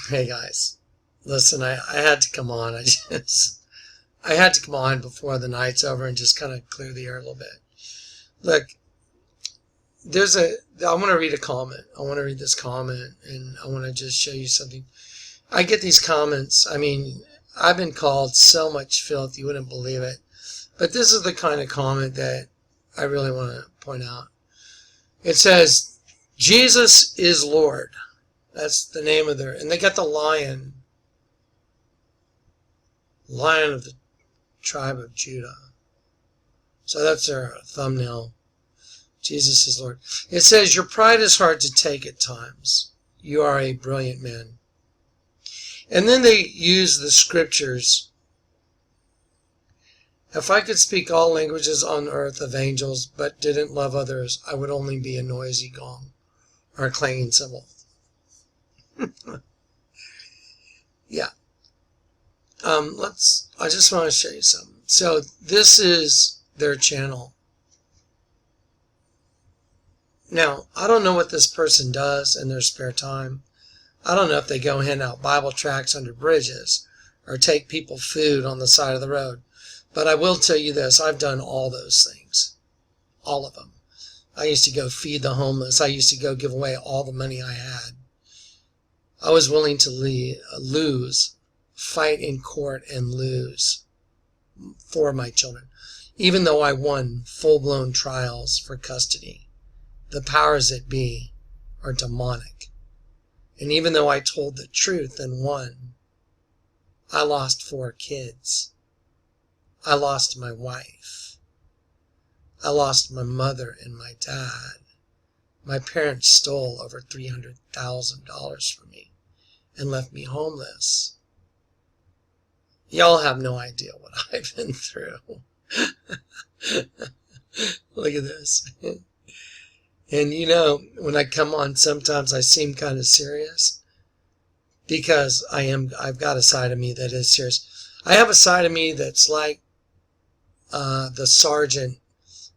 Hey guys, listen, I had to come on. I had to come on before the night's over and just kind of clear the air a little bit. Look, I want to read a comment. I want to read this comment and I want to just show you something. I get these comments. I mean, I've been called so much filth, you wouldn't believe it. But this is the kind of comment that I really want to point out. It says, Jesus is Lord. That's the name of and they got the lion of the tribe of Judah. So that's their thumbnail. Jesus is Lord. It says, your pride is hard to take at times. You are a brilliant man. And then they use the scriptures. If I could speak all languages on earth of angels, but didn't love others, I would only be a noisy gong or a clanging cymbal. Yeah. I just want to show you something. So this is their channel. Now, I don't know what this person does in their spare time. I don't know if they go hand out Bible tracts under bridges or take people food on the side of the road. But I will tell you this, I've done all those things. All of them. I used to go feed the homeless. I used to go give away all the money I had. I was willing to lose, fight in court and lose for my children, even though I won full-blown trials for custody. The powers that be are demonic. And even though I told the truth and won, I lost 4 kids. I lost my wife. I lost my mother and my dad. My parents stole over $300,000 from me and left me homeless. Y'all have no idea what I've been through. Look at this. And you know, when I come on, sometimes I seem kind of serious because I've got a side of me that is serious. I have a side of me that's like the sergeant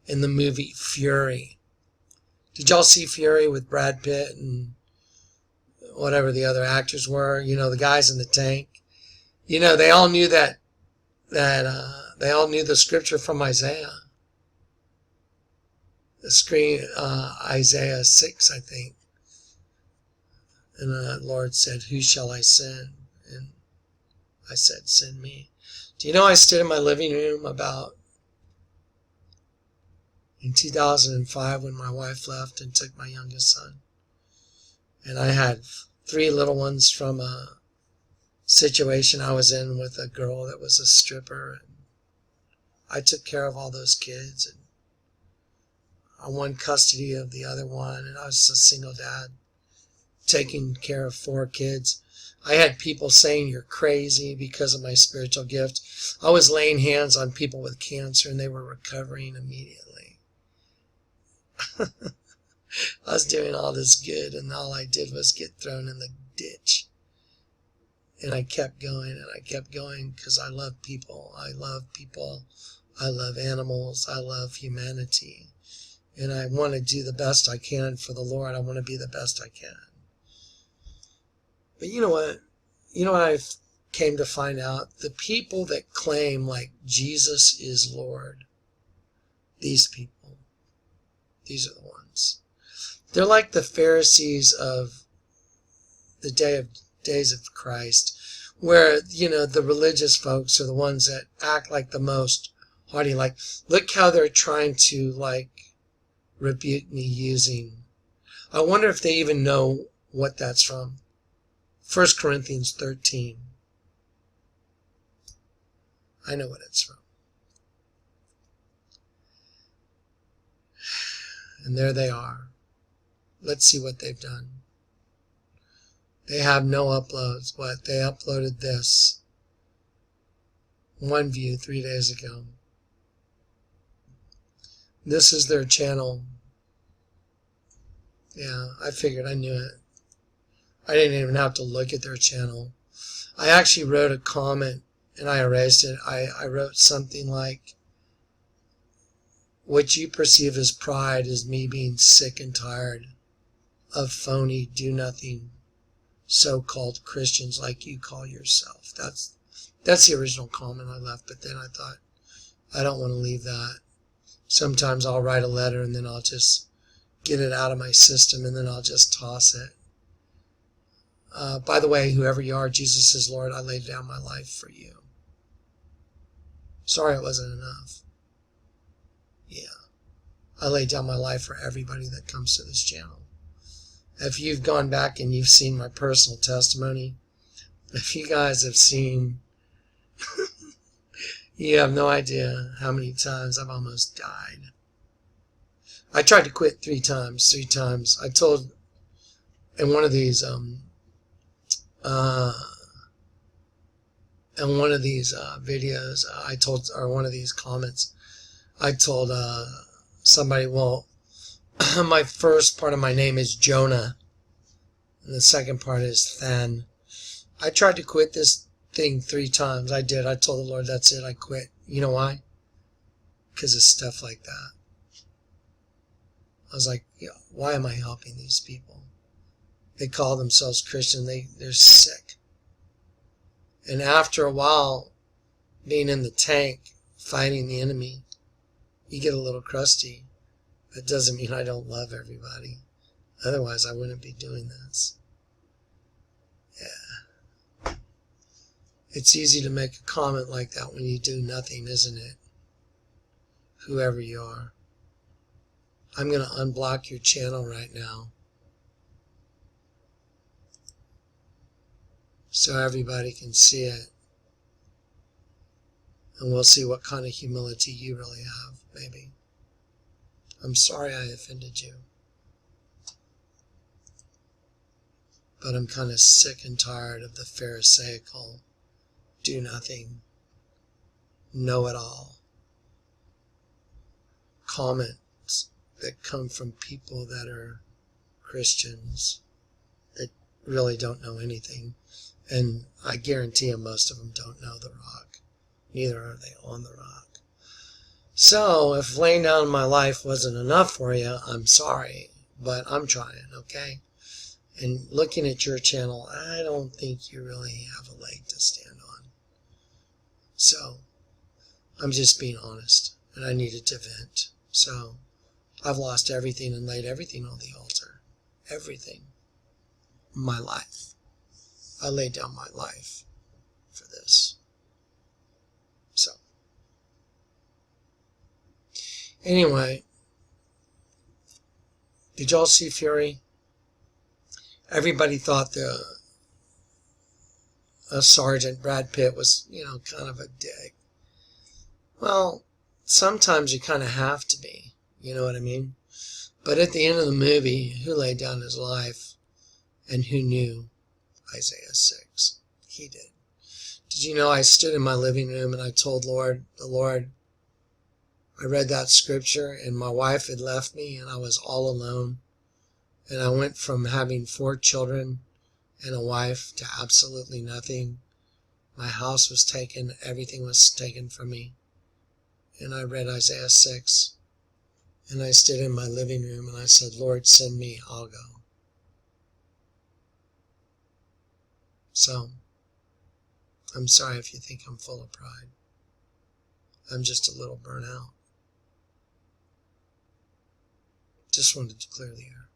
in the movie Fury. Did y'all see Fury with Brad Pitt and whatever the other actors were? You know, the guys in the tank. You know, they all knew they all knew the scripture from Isaiah. Isaiah 6, I think. And the Lord said, who shall I send? And I said, send me. Do you know I stood in my living room in 2005 when my wife left and took my youngest son. And I had 3 little ones from a situation I was in with a girl that was a stripper. And I took care of all those kids. And I won custody of the other one. And I was a single dad taking care of 4 kids. I had people saying you're crazy because of my spiritual gift. I was laying hands on people with cancer and they were recovering immediately. I was doing all this good and all I did was get thrown in the ditch. And I kept going and I kept going because I love people. I love people. I love animals. I love humanity. And I want to do the best I can for the Lord. I want to be the best I can. But you know what? You know what I came to find out? The people that claim like Jesus is Lord, these people, these are the ones. They're like the Pharisees of the days of Christ, where, you know, the religious folks are the ones that act like the most haughty. Like, look how they're trying to, like, rebuke me using. I wonder if they even know what that's from. 1 Corinthians 13. I know what it's from. And there they are. Let's see what they've done. They have no uploads, but they uploaded this. 1 view 3 days ago. This is their channel. Yeah, I figured, I knew it. I didn't even have to look at their channel. I actually wrote a comment and I erased it. I wrote something like, what you perceive as pride is me being sick and tired of phony, do-nothing so-called Christians like you call yourself. That's the original comment I left, but then I thought, I don't want to leave that. Sometimes I'll write a letter and then I'll just get it out of my system and then I'll just toss it. By the way, whoever you are, Jesus is Lord, I laid down my life for you. Sorry it wasn't enough. Yeah. I laid down my life for everybody that comes to this channel. If you've gone back and you've seen my personal testimony, if you guys have seen, you have no idea how many times I've almost died. I tried to quit 3 times. 3 times. I told in one of these videos, I told, or one of these comments, I told somebody, well, my first part of my name is Jonah, and the second part is Than. I tried to quit this thing 3 times. I did. I told the Lord, that's it, I quit. You know why? Because of stuff like that. I was like, yeah, why am I helping these people? They call themselves Christian. They're sick. And after a while, being in the tank, fighting the enemy, you get a little crusty. That doesn't mean I don't love everybody. Otherwise, I wouldn't be doing this. Yeah. It's easy to make a comment like that when you do nothing, isn't it? Whoever you are. I'm going to unblock your channel right now, so everybody can see it. And we'll see what kind of humility you really have, maybe. I'm sorry I offended you. But I'm kind of sick and tired of the Pharisaical, do nothing, know it all comments that come from people that are Christians that really don't know anything. And I guarantee you most of them don't know the rock. Neither are they on the rock. So if laying down my life wasn't enough for you, I'm sorry. But I'm trying, okay? And looking at your channel, I don't think you really have a leg to stand on. So I'm just being honest. And I needed to vent. So I've lost everything and laid everything on the altar. Everything. My life. I laid down my life for this. So, anyway, did y'all see Fury? Everybody thought Sergeant Brad Pitt was, kind of a dick. Well, sometimes you kind of have to be, you know what I mean? But at the end of the movie, who laid down his life and who knew Isaiah 6? He did. Did you know I stood in my living room and I told the Lord, I read that scripture and my wife had left me and I was all alone. And I went from having 4 children and a wife to absolutely nothing. My house was taken. Everything was taken from me. And I read Isaiah 6. And I stood in my living room and I said, Lord, send me, I'll go. So, I'm sorry if you think I'm full of pride. I'm just a little burnt out. Just wanted to clear the air.